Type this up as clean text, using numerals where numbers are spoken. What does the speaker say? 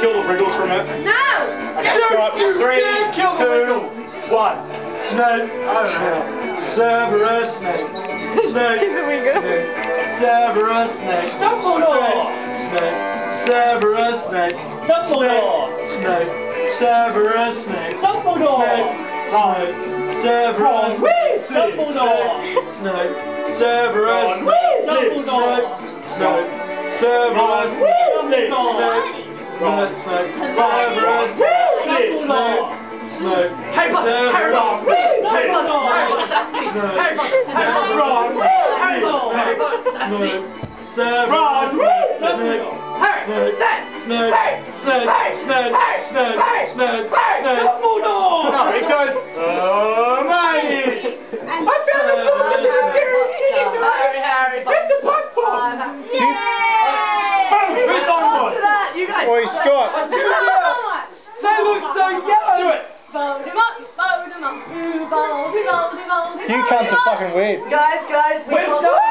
kill the Wriggles from it? No! Scott, 3, 2, 1. Snake. Cerberus snake. Snake. Snake. Cerberus snake. Dumbledore! Snake. Cerberus snake. Dumbledore! Snake. Cerberus snake. Dumbledore! Snake. Cerberus snake. Dumbledore! Snake. Cerberus snake. Dumbledore! Snake. Cerberus snake. Snake. Snake. Cerberus snake. Snake. Harry Potter! Harry Potter! Harry Potter! Harry Potter! Harry Potter! Snake. Cerberus Ron! snake. Harry! Snake. Snake. Snake. Snake. Snake. Snake. Dumbledore! No, it goes. Hermione. I found the fucking Harry! It's a Pokemon! Who's on one? You guys. Oi, Scott. They look so yellow! Do it! Voldemort, Voldemort, Voldemort, Voldemort. You cunts are fucking weird. Guys, we Where's called the